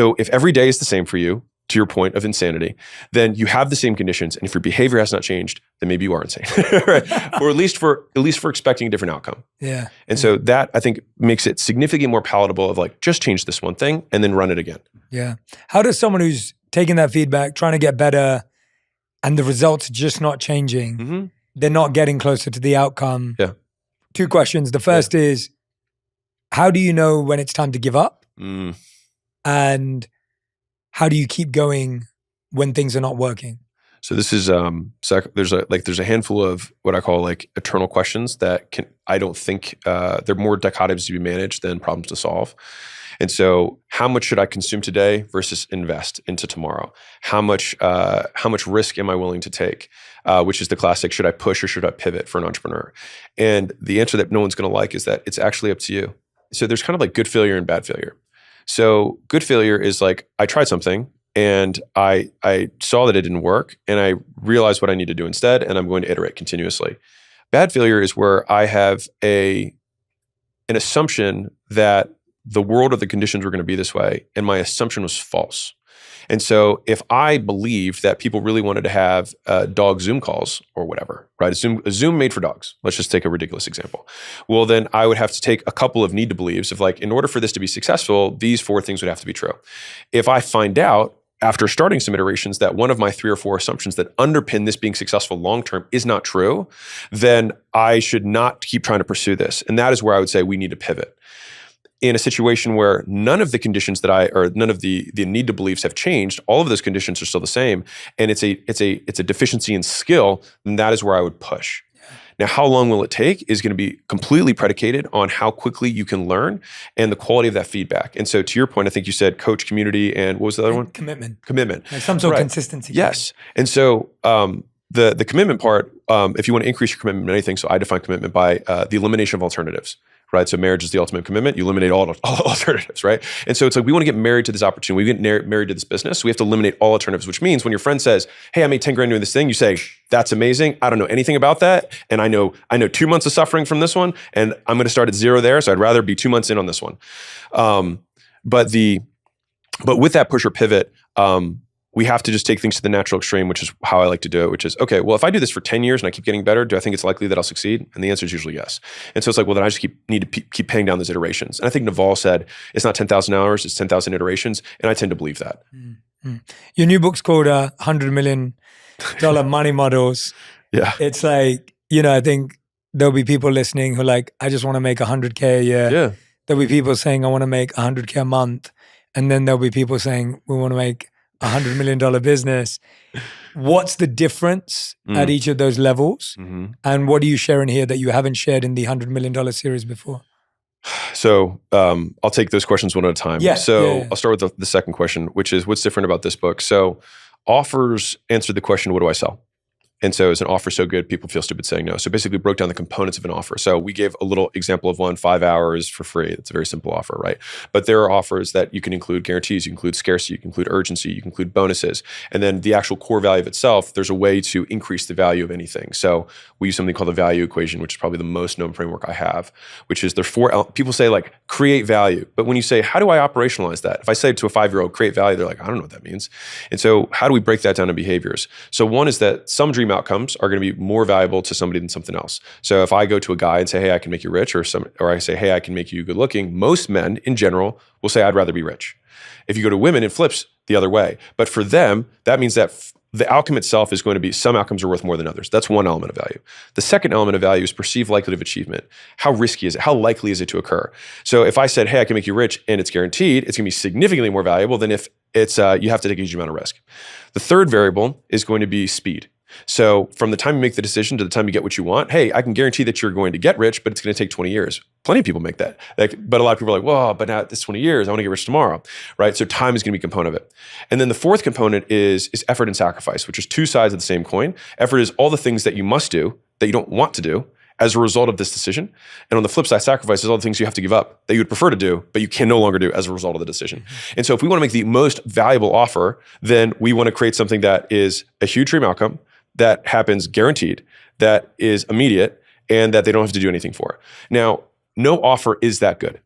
So if every day is the same for you, to your point of insanity, then you have the same conditions. And if your behavior has not changed, then maybe you are insane, right? Or at least for expecting a different outcome. Yeah. And so that, I think, makes it significantly more palatable of like, just change this one thing and then run it again. Yeah. How does someone who's taking that feedback, trying to get better, and the results are just not changing, they're not getting closer to the outcome? Yeah. 2 questions. The first is, how do you know when it's time to give up? And how do you keep going when things are not working? So this is there's a handful of what I call like eternal questions that I don't think they're more dichotomies to be managed than problems to solve. And so, how much should I consume today versus invest into tomorrow? How much risk am I willing to take? Which is the classic: should I push or should I pivot for an entrepreneur? And the answer that no one's going to like is that it's actually up to you. So there's kind of like good failure and bad failure. So good failure is like, I tried something and I saw that it didn't work and I realized what I need to do instead, and I'm going to iterate continuously. Bad failure is where I have an assumption that the world or the conditions were going to be this way, and my assumption was false. And so if I believed that people really wanted to have dog Zoom calls or whatever, right? A Zoom made for dogs. Let's just take a ridiculous example. Well, then I would have to take a couple of need to believes of like, in order for this to be successful, these 4 things would have to be true. If I find out after starting some iterations that one of my 3 or 4 assumptions that underpin this being successful long-term is not true, then I should not keep trying to pursue this. And that is where I would say we need to pivot. In a situation where none of the conditions none of the need to beliefs have changed, all of those conditions are still the same, and it's a deficiency in skill, then that is where I would push. Now, how long will it take is going to be completely predicated on how quickly you can learn and the quality of that feedback. And so to your point, I think you said coach, community, and what was the other one? Commitment. Commitment. Like some sort of consistency. Yes. And so the commitment part, if you want to increase your commitment in anything, so I define commitment by the elimination of alternatives. Right, so marriage is the ultimate commitment. You eliminate all alternatives, right? And so it's like we want to get married to this opportunity. We get married to this business. So we have to eliminate all alternatives, which means when your friend says, "Hey, I made 10 grand doing this thing," you say, "That's amazing. I don't know anything about that, and I know 2 months of suffering from this one, and I'm going to start at 0 there. So I'd rather be 2 months in on this one." But with that push or pivot, we have to just take things to the natural extreme, which is how I like to do it, which is, okay, well, if I do this for 10 years and I keep getting better, do I think it's likely that I'll succeed? And the answer is usually yes. And so it's like, well, then I just need to keep paying down those iterations. And I think Naval said, it's not 10,000 hours, it's 10,000 iterations. And I tend to believe that. Mm-hmm. Your new book's called $100 Million Money Models. Yeah. It's like, I think there'll be people listening who are like, I just want to make 100K a year. Yeah. There'll be people saying, I want to make 100K a month. And then there'll be people saying, we want to make $100 million business. What's the difference at each of those levels? Mm-hmm. And what are you sharing here that you haven't shared in the $100 million series before? So I'll take those questions one at a time. Yeah, so I'll start with the second question, which is what's different about this book? So offers answered the question, what do I sell? And so is an offer so good, people feel stupid saying no. So basically broke down the components of an offer. So we gave a little example of one, 5 hours for free. It's a very simple offer, right? But there are offers that you can include guarantees, you can include scarcity, you can include urgency, you can include bonuses. And then the actual core value of itself, there's a way to increase the value of anything. So we use something called the value equation, which is probably the most known framework I have, which is there's 4, people say like, create value. But when you say, how do I operationalize that? If I say to a 5-year-old, create value, they're like, I don't know what that means. And so how do we break that down to behaviors? So one is that some dream outcomes are going to be more valuable to somebody than something else. So if I go to a guy and say, hey, I can make you rich, or I say, hey, I can make you good looking, most men in general will say, I'd rather be rich. If you go to women, it flips the other way. But for them, that means that the outcome itself is going to be, some outcomes are worth more than others. That's one element of value. The second element of value is perceived likelihood of achievement. How risky is it? How likely is it to occur? So if I said, hey, I can make you rich and it's guaranteed, it's going to be significantly more valuable than if it's you have to take a huge amount of risk. The third variable is going to be speed. So from the time you make the decision to the time you get what you want, hey, I can guarantee that you're going to get rich, but it's going to take 20 years. Plenty of people make that. But a lot of people are like, well, but now it's 20 years. I want to get rich tomorrow, right? So time is going to be a component of it. And then the fourth component is effort and sacrifice, which is 2 sides of the same coin. Effort is all the things that you must do that you don't want to do as a result of this decision. And on the flip side, sacrifice is all the things you have to give up that you would prefer to do, but you can no longer do as a result of the decision. Mm-hmm. And so if we want to make the most valuable offer, then we want to create something that is a huge dream outcome, that happens guaranteed, that is immediate, and that they don't have to do anything for. Now, no offer is that good.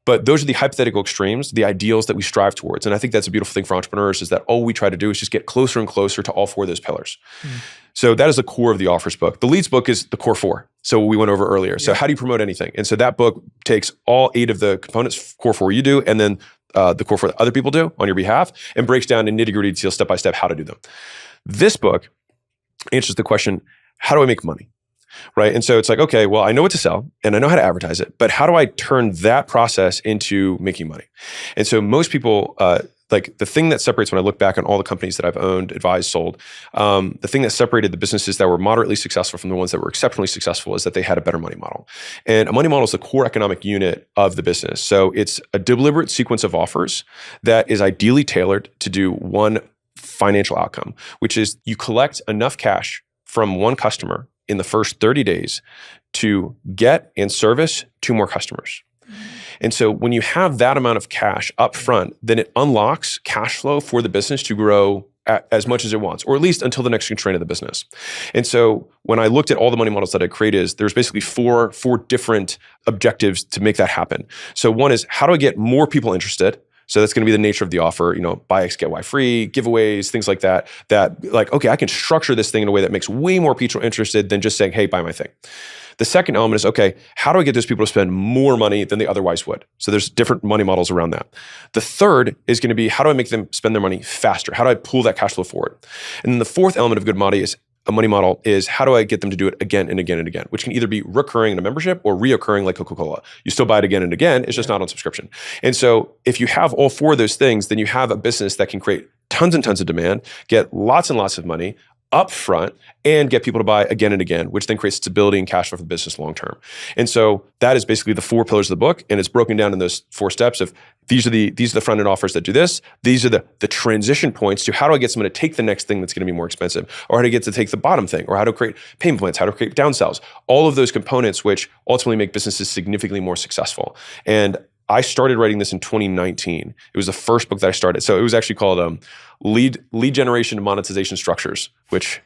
But those are the hypothetical extremes, the ideals that we strive towards. And I think that's a beautiful thing for entrepreneurs is that all we try to do is just get closer and closer to all four of those pillars. So that is the core of the offers book. The leads book is the core four. So we went over earlier. So how do you promote anything? And so that book takes all 8 of the components, core four you do, and then the core four that other people do on your behalf, and breaks down in nitty-gritty detail, step-by-step, how to do them. This book answers the question, how do I make money? Right? And so it's like, okay, well, I know what to sell and I know how to advertise it, but how do I turn that process into making money? And so most people, like the thing that separates, when I look back on all the companies that I've owned, advised, sold, the thing that separated the businesses that were moderately successful from the ones that were exceptionally successful is that they had a better money model. And a money model is the core economic unit of the business. So it's a deliberate sequence of offers that is ideally tailored to do one financial outcome, which is you collect enough cash from one customer in the first 30 days to get and service 2 more customers. And so when you have that amount of cash up front, then it unlocks cash flow for the business to grow as much as it wants, or at least until the next constraint of the business. And so when I looked at all the money models that I created, there's basically four different objectives to make that happen. So one is, how do I get more people interested? So that's going to be the nature of the offer, buy X, get Y free, giveaways, things like that, like, okay, I can structure this thing in a way that makes way more people interested than just saying, hey, buy my thing. The second element is, okay, how do I get those people to spend more money than they otherwise would? So there's different money models around that. The third is going to be, how do I make them spend their money faster? How do I pull that cash flow forward? And then the fourth element of good money model is, how do I get them to do it again and again and again, which can either be recurring in a membership or reoccurring like Coca-Cola. You still buy it again and again, it's just not on subscription. And so if you have all 4 of those things, then you have a business that can create tons and tons of demand, get lots and lots of money up front, and get people to buy again and again, which then creates stability and cash flow for the business long term. And so that is basically the 4 pillars of the book, and it's broken down in those 4 steps of these are the front end offers that do this. These are the transition points to how do I get someone to take the next thing that's going to be more expensive, or how to get to take the bottom thing, or how to create payment plans, how to create downsells. All of those components which ultimately make businesses significantly more successful. And I started writing this in 2019. It was the first book that I started. So it was actually called Lead Generation and Monetization Structures, which,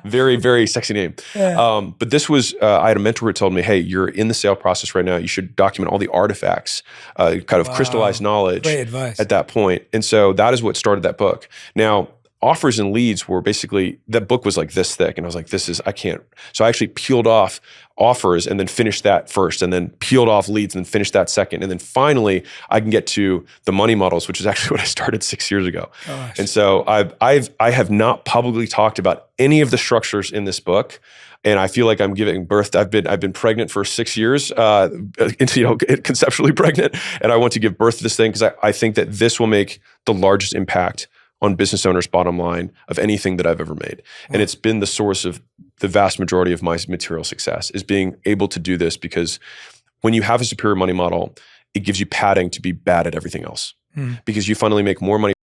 very, very sexy name. Yeah. But this was, I had a mentor who told me, hey, you're in the sale process right now. You should document all the artifacts, kind of crystallized knowledge at that point. And so that is what started that book. Now, offers and leads were basically, that book was like this thick. And I was like, I can't. So I actually peeled off offers and then finished that first, and then peeled off leads and then finished that second. And then finally I can get to the money models, which is actually what I started 6 years ago. Gosh. And so I have not publicly talked about any of the structures in this book. And I feel like I'm giving birth. I've been pregnant for 6 years, conceptually pregnant. And I want to give birth to this thing because I think that this will make the largest impact on business owners' bottom line of anything that I've ever made. And it's been the source of the vast majority of my material success, is being able to do this, because when you have a superior money model, it gives you padding to be bad at everything else, because you finally make more money